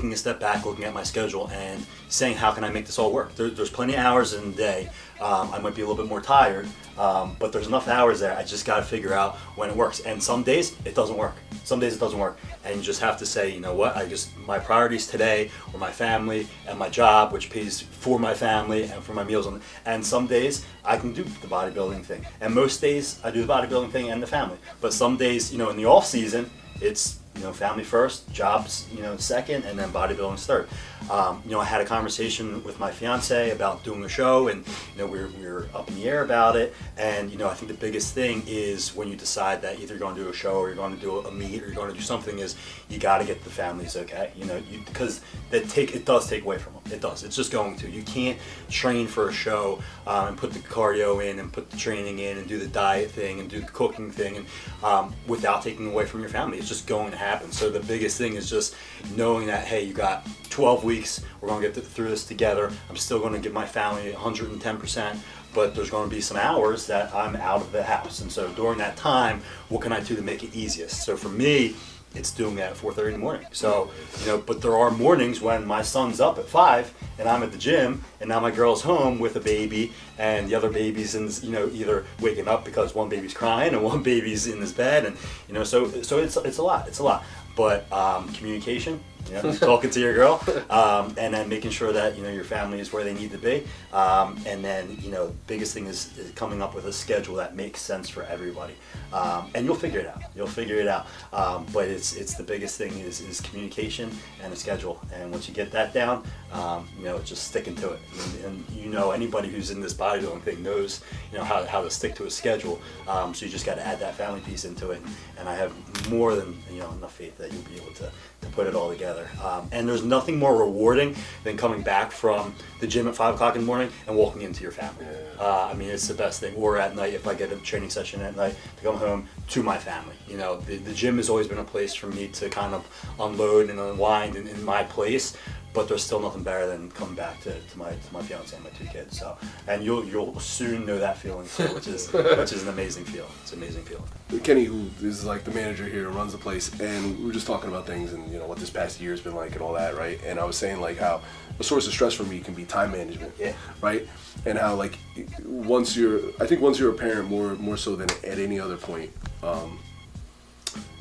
taking a step back, looking at my schedule, and saying, how can I make this all work? There's plenty of hours in the day. I might be a little bit more tired, but there's enough hours there. I just got to figure out when it works. And some days it doesn't work. Some days it doesn't work. And you just have to say, you know what? My priorities today are my family and my job, which pays for my family and for my meals. And some days I can do the bodybuilding thing. And most days I do the bodybuilding thing and the family. But some days, in the off season, it's family first, jobs, second, and then bodybuilding's third. I had a conversation with my fiance about doing a show, and we were up in the air about it. And I think the biggest thing is when you decide that either you're going to do a show or you're going to do a meet or you're going to do something, is you got to get the families okay. Because it does take away from them. It does. It's just going to. You can't train for a show and put the cardio in and put the training in and do the diet thing and do the cooking thing and without taking away from your family. It's just going to happen. So the biggest thing is just knowing that, hey, you got 12 weeks, we're going to get through this together. I'm still going to give my family 110%, but there's going to be some hours that I'm out of the house. And so during that time, what can I do to make it easiest? So for me, it's doing that at 4:30 in the morning. So, but there are mornings when my son's up at 5 and I'm at the gym, and now my girl's home with a baby and the other baby's in, either waking up because one baby's crying and one baby's in his bed, and so it's a lot. But communication, talking to your girl, and then making sure that your family is where they need to be, and then biggest thing is coming up with a schedule that makes sense for everybody, and you'll figure it out. But it's the biggest thing is communication and a schedule, and once you get that down, just sticking to it. And anybody who's in this bodybuilding thing knows how to stick to a schedule. So you just got to add that family piece into it, and I have more than enough faith that you'll be able to put it all together. And there's nothing more rewarding than coming back from the gym at 5 o'clock in the morning and walking into your family. It's the best thing. Or at night, if I get a training session at night, to come home to my family. The gym has always been a place for me to kind of unload and unwind in my place. But there's still nothing better than coming back to my fiance and my 2 kids. So, and you'll soon know that feeling, which is an amazing feeling. It's an amazing feeling. Kenny, who is like the manager here, runs the place, and we were just talking about things and what this past year has been like and all that, right? And I was saying like how a source of stress for me can be time management, right? And how like once you're a parent more so than at any other point,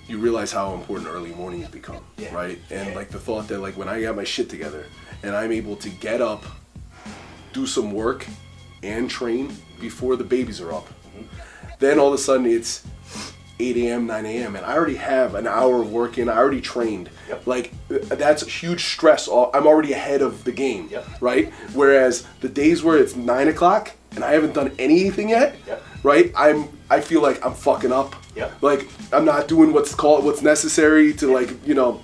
you realize how important early mornings become, right? And like the thought that like when I got my shit together and I'm able to get up, do some work, and train before the babies are up, then all of a sudden it's 8 a.m., 9 a.m. and I already have an hour of work in. I already trained. Like that's huge stress. I'm already ahead of the game, right? Whereas the days where it's 9 o'clock and I haven't done anything yet, right? I feel like I'm fucking up. Like I'm not doing what's necessary to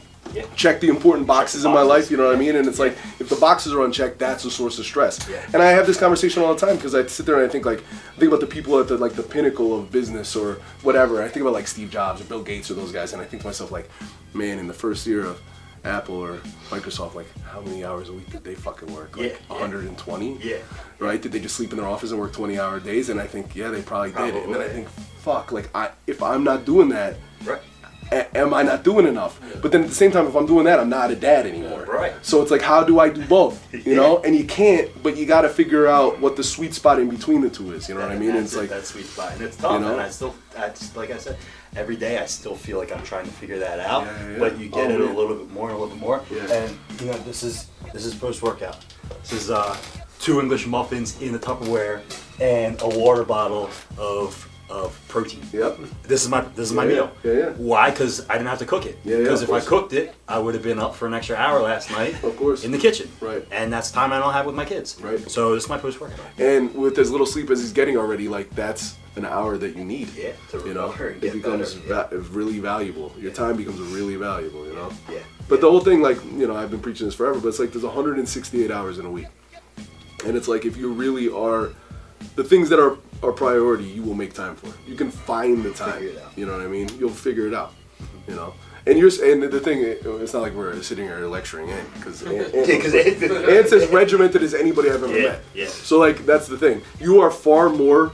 check the important boxes in my life, you know what I mean? And it's like, if the boxes are unchecked, that's a source of stress. And I have this conversation all the time because I sit there and I think about the people at the pinnacle of business or whatever. I think about like Steve Jobs or Bill Gates or those guys, and I think to myself like, man, in the first year of Apple or Microsoft, like how many hours a week did they fucking work? Like 120? Right? Did they just sleep in their office and work 20-hour days? And I think, they probably did. And then I think, fuck, like if I'm not doing that, am I not doing enough? But then at the same time, if I'm doing that, I'm not a dad anymore. So it's like, how do I do both? You know? And you can't, but you got to figure out what the sweet spot in between the two is. You know what I mean? It's like that sweet spot, and it's tough. And like I said, every day I still feel like I'm trying to figure that out. But you get it a little bit more. And this is post workout. This is 2 English muffins in a Tupperware and a water bottle of protein. This is my meal. Why? Because I didn't have to cook it. Because if I cooked it, I would have been up for an extra hour last night. In the kitchen. And that's time I don't have with my kids. So this is my post workout. And with as little sleep as he's getting already, like that's an hour that you need. To recover and get it becomes better. Really valuable. Your time becomes really valuable. But the whole thing, like I've been preaching this forever, but it's like there's 168 hours in a week, and it's like if you really are the things that are priority, you will make time for. You can find the time. You know what I mean? You'll figure it out. And the thing, it's not like we're sitting here lecturing Ant, because Ant's as regimented as anybody I've ever met. So like that's the thing. You are far more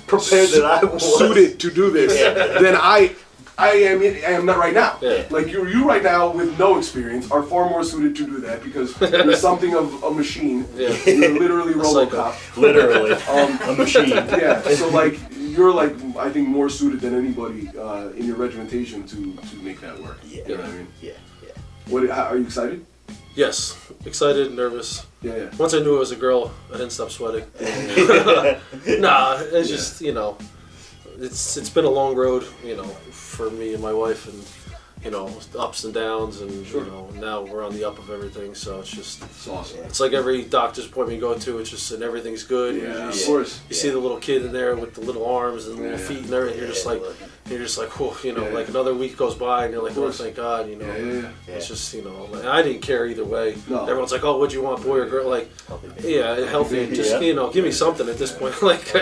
prepared than I was. Suited to do this than I I am not right now. Yeah. Like you right now with no experience are far more suited to do that because you're something of a machine. Yeah. You're literally RoboCop. Literally, a machine. Yeah. So like you're like I think more suited than anybody in your regimentation to make that work. Yeah. You know what I mean? Yeah. Are you excited? Yes, excited, nervous. Yeah. Once I knew it was a girl, I didn't stop sweating. Nah, it's just, you know, it's been a long road, you know, for me and my wife, and you know, ups and downs, and you know, now we're on the up of everything. So it's just, It's awesome. it's like every doctor's appointment you go to, it's just, and everything's good. Yeah, You of just- course. You see the little kid in there with the little arms and the little feet and everything. You're just like, whew, you know, like another week goes by and you're like, oh, thank God, you know. Yeah. It's just, you know, like, I didn't care either way. No. Everyone's like, oh, what'd you want, boy or girl? Like, yeah, healthy. Just, you know, give me something at this point. Like,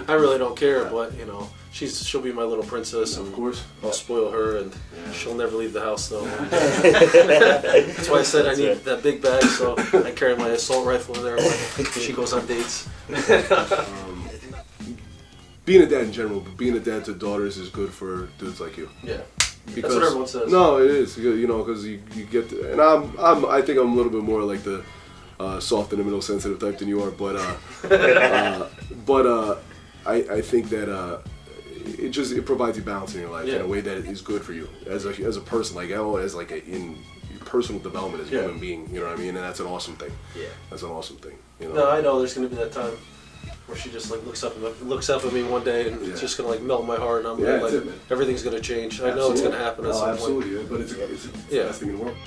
I really don't care. But, you know, she'll be my little princess, and Of course. I'll spoil her, and she'll never leave the house though. That's why I said I need that big bag, so I carry my assault rifle in there when she goes on dates. Being a dad in general, but being a dad to daughters is good for dudes like you. Yeah. Because, That's what everyone says. No, it is. You know, because you get to, and I think I'm a little bit more like the soft in the middle, sensitive type than you are. But I think that it provides you balance in your life in a way that is good for you as a person, like as like in your personal development as a human being. You know what I mean? And that's an awesome thing. Yeah, that's an awesome thing. You know? No, I know there's gonna be that time where she just like looks up at me one day, and it's just gonna like melt my heart, and I'm gonna, like, everything's gonna change. I know it's gonna happen at some point. Absolutely, but it's the best thing in the world.